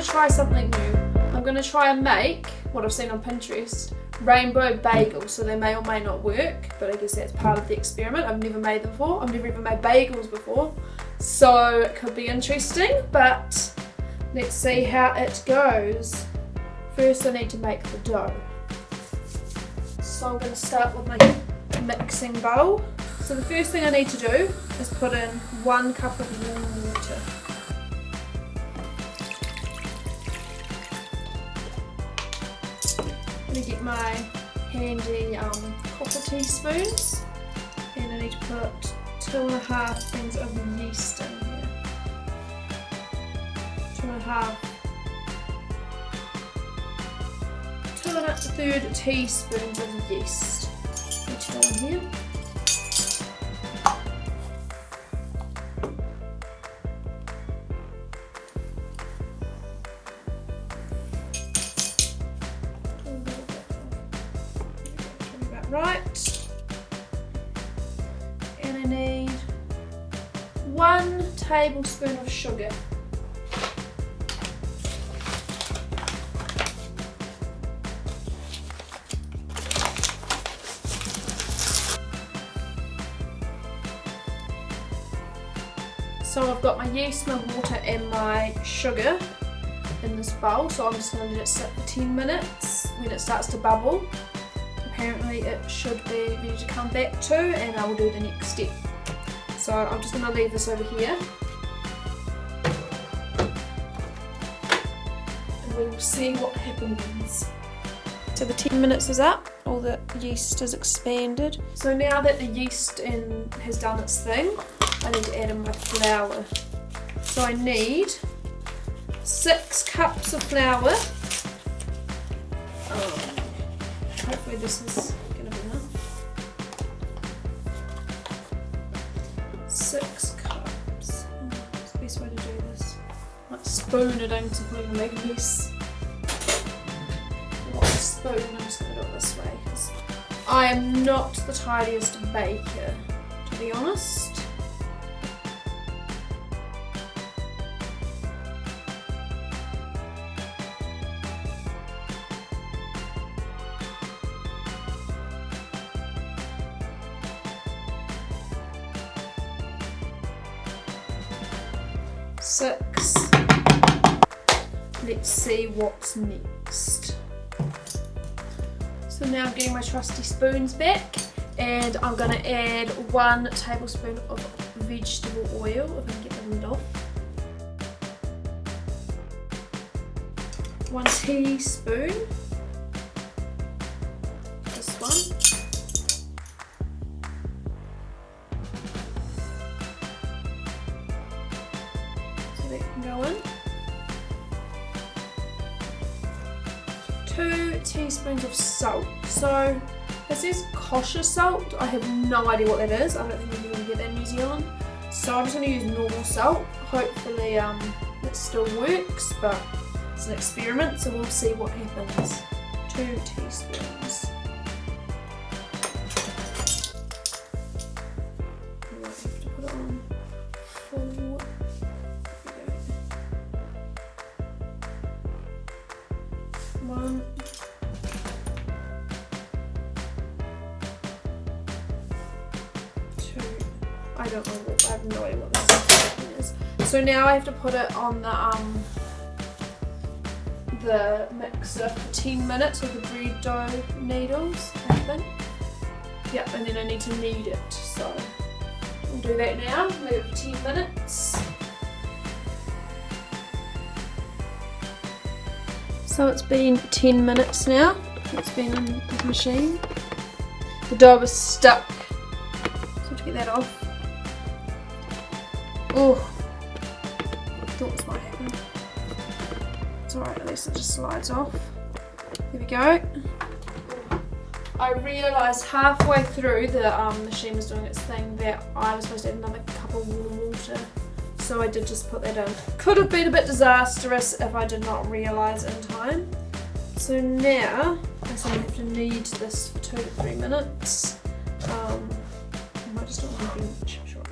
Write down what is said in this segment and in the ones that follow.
going to try something new. I'm going to try and make what I've seen on Pinterest, Rainbow Bagel. So they may or may not work, but I guess that's part of the experiment. I've never made them before. I've never even made bagels before. So it could be interesting, but let's see how it goes. First I need to make the dough. So I'm going to start with my mixing bowl. So the first thing I need to do is put in 1 cup of warm water. I'm going to get my handy copper teaspoons, and I need to put 2.5 things of yeast in here. 2.5 teaspoons of yeast. Which go in here. Right, and I need 1 tablespoon of sugar. So I've got my yeast, my water and my sugar in this bowl, so I'm just going to let it sit for 10 minutes. When it starts to bubble, apparently it should be ready to come back to, and I will do the next step. So I'm just going to leave this over here, and we will see what happens. So the 10 minutes is up, all the yeast is expanded. So now that the yeast has done its thing, I need to add in my flour. So I need 6 cups of flour. Hopefully this is going to be enough. 6 cups. That's the best way to do this. I might spoon it in so I'm going to make a mess. Not a spoon, I'm just going to do it this way because I am not the tidiest baker, to be honest. Six. Let's see what's next. So now I'm getting my trusty spoons back, and I'm going to add 1 tablespoon of vegetable oil, if I can get the lid off. 1 teaspoon. This one. That can go in. 2 teaspoons of salt. So it says kosher salt. I have no idea what that is. I don't think you can get that in New Zealand. So I'm just going to use normal salt. Hopefully it still works, but it's an experiment, so we'll see what happens. 2 teaspoons. I might have to put it on full. 1, 2. I don't know what, I have no idea what this is. So now I have to put it on the mixer for 10 minutes with the bread dough needles, I think. Yep, and then I need to knead it. So I'll do that now, leave it for 10 minutes. So it's been 10 minutes now. It's been in the machine. The dough is stuck. So I have to get that off. Oh, thought this might happen. It's alright, at least it just slides off. There we go. I realised halfway through the machine was doing its thing that I was supposed to add another cup of warm water. So I did just put that in. Could have been a bit disastrous if I did not realise in time. So now, I have to knead this for 2 to 3 minutes. I might just do it on the bench, sure.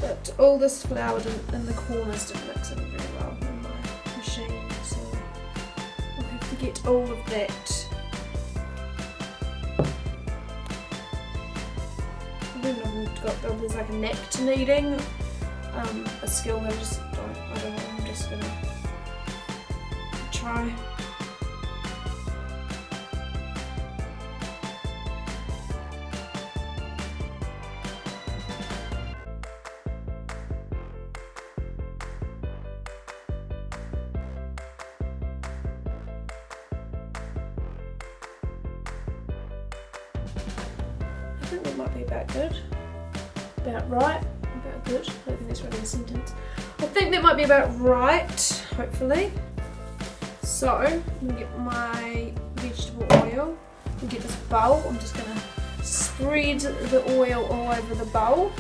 But all this flour in the corners didn't mix in very well in my machine. to get all of that. I don't know if there's like a knack to kneading, a skill that I don't know, I'm just gonna try. I think that might be about good. About right. About good. I don't think that's really a sentence. I think that might be about right, hopefully. So, I'm going to get my vegetable oil and get this bowl. I'm just going to spread the oil all over the bowl.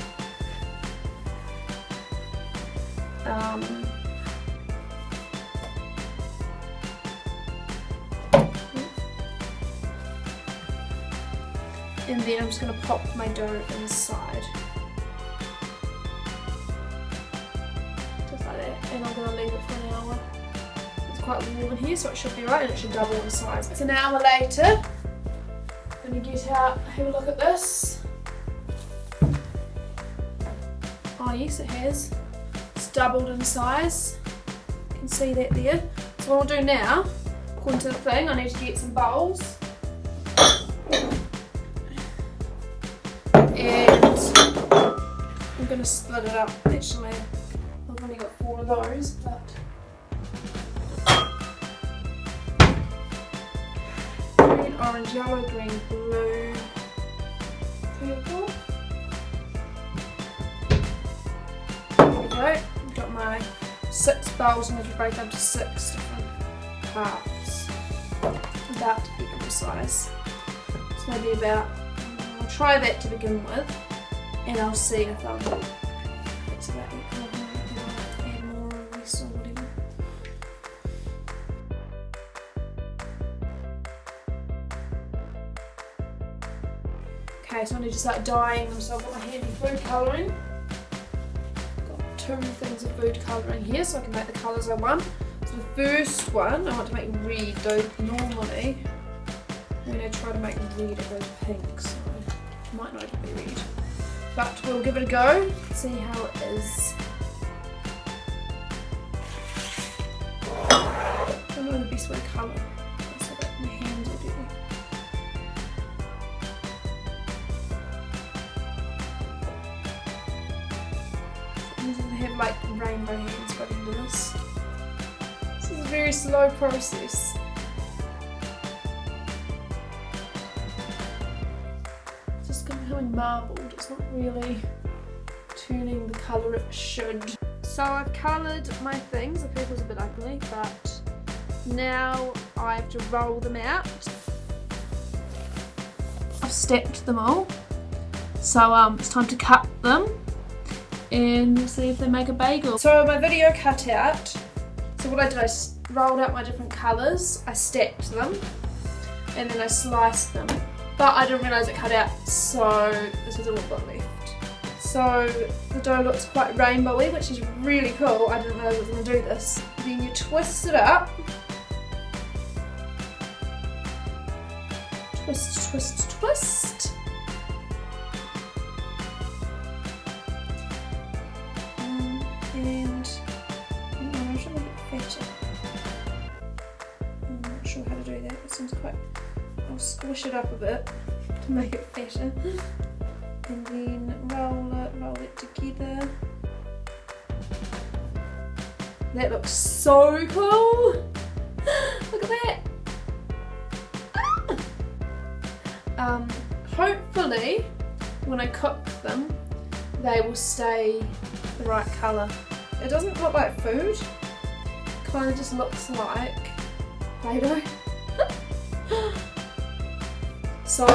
And then I'm just going to pop my dough inside. Just like that. And I'm going to leave it for an hour. It's quite warm in here, so it should be right, and it should double in size. It's an hour later. I'm going to get out, have a look at this. Oh yes, it has. It's doubled in size. You can see that there. So what I'll do now, according to the thing, I need to get some bowls. And I'm going to split it up. Actually, I've only got 4 of those, but green, orange, yellow, green, blue, purple. There we go. I've got my 6 bowls. I'm going to break up to 6 different parts, about equal size. So maybe about. I'll try that to begin with, and I'll see if it's about equal, and I'll add more or less or whatever. Okay, so I need to start dyeing them. So I've got my handy food colouring. Got 2 things of food colouring here, so I can make the colours I want. So the first one I want to make red, though normally I'm going to try to make red it goes pink. So might not even be red, but we'll give it a go, see how it is. I don't know the best way to colour, so that my hands are dirty. I'm going to have like rainbow hands by the end of this. This is a very slow process. Marbled, it's not really turning the colour it should. So I've coloured my things. The purple's a bit ugly, but now I have to roll them out. I've stacked them all, so it's time to cut them and we'll see if they make a bagel. So my video cut out. So what I did, I rolled out my different colours, I stacked them, and then I sliced them. But I didn't realise it cut out, so this is all I've got left. So the dough looks quite rainbowy, which is really cool. I didn't realise I was going to do this. Then you twist it up. Twist, twist, twist. And I'm sure a bit fatter. I'm not sure how to do that. It seems quite. I'll squish it up a bit to make it fatter, and then roll it together. That looks so cool! Look at that! Ah! Hopefully, when I cook them, they will stay the right colour. It doesn't look like food, it kind of just looks like Play-Doh. So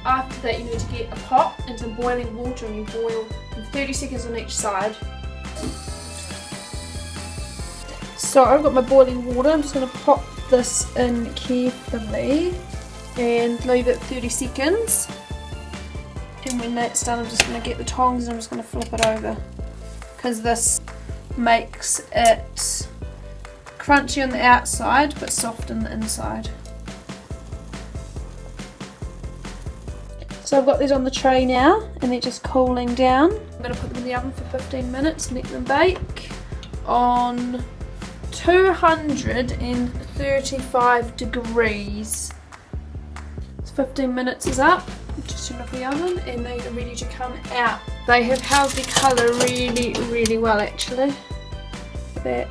after that you need to get a pot and some boiling water, and you boil 30 seconds on each side. So I've got my boiling water. I'm just going to pop this in carefully and leave it 30 seconds. And when that's done, I'm just going to get the tongs and I'm just going to flip it over, because this makes it crunchy on the outside but soft on the inside. So I've got these on the tray now and they're just cooling down. I'm going to put them in the oven for 15 minutes and let them bake on 235 degrees. So 15 minutes is up. Just turn off the oven and they are ready to come out. They have held the colour really well actually. That.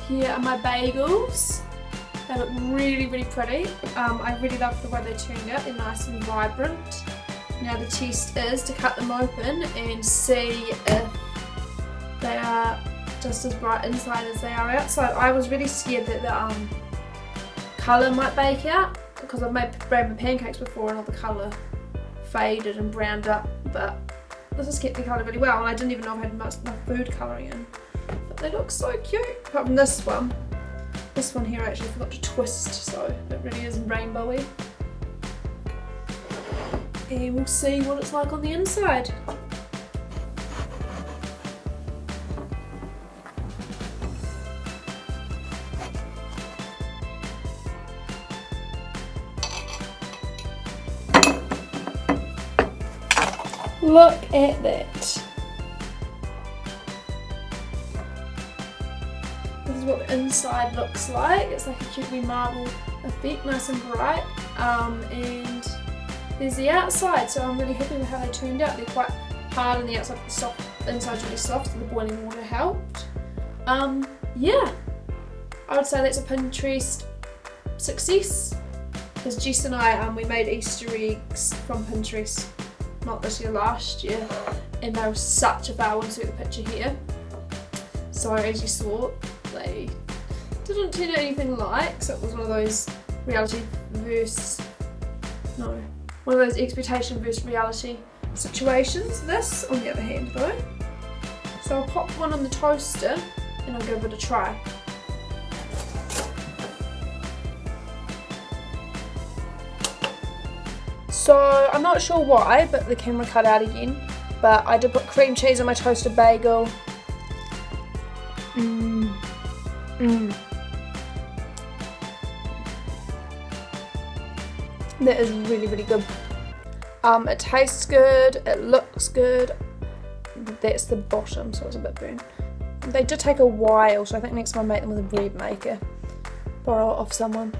Here are my bagels. They look really pretty. I really love the way they turned out. They're nice and vibrant. Now the test is to cut them open and see if they are just as bright inside as they are outside. I was really scared that the colour might bake out because I've made rainbow pancakes before and all the colour faded and browned up, but this has kept the colour really well and I didn't even know I had enough food colouring in. But they look so cute, apart from this one. This one here I actually forgot to twist, so it really is rainbowy. And we'll see what it's like on the inside. Look at that. This is what the inside looks like. It's like a cute wee marble effect, nice and bright. And there's the outside, so I'm really happy with how they turned out. They're quite hard on the outside, but soft. The inside's really soft, so the boiling water helped. Yeah, I would say that's a Pinterest success. Because Jess and I, we made Easter eggs from Pinterest, not this year, last year, and they were such a fail. I'll insert the picture here. So as you saw, they didn't turn out anything like, so it was one of those one of those expectation versus reality situations. This, on the other hand though, so I'll pop one on the toaster and I'll give it a try. So I'm not sure why, but the camera cut out again, but I did put cream cheese on my toasted bagel. That is really good. It tastes good, it looks good. That's the bottom, so it's a bit burnt. They did take a while, so I think next time I make them with a bread maker. Borrow it off someone.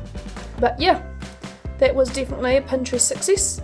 But yeah, that was definitely a Pinterest success.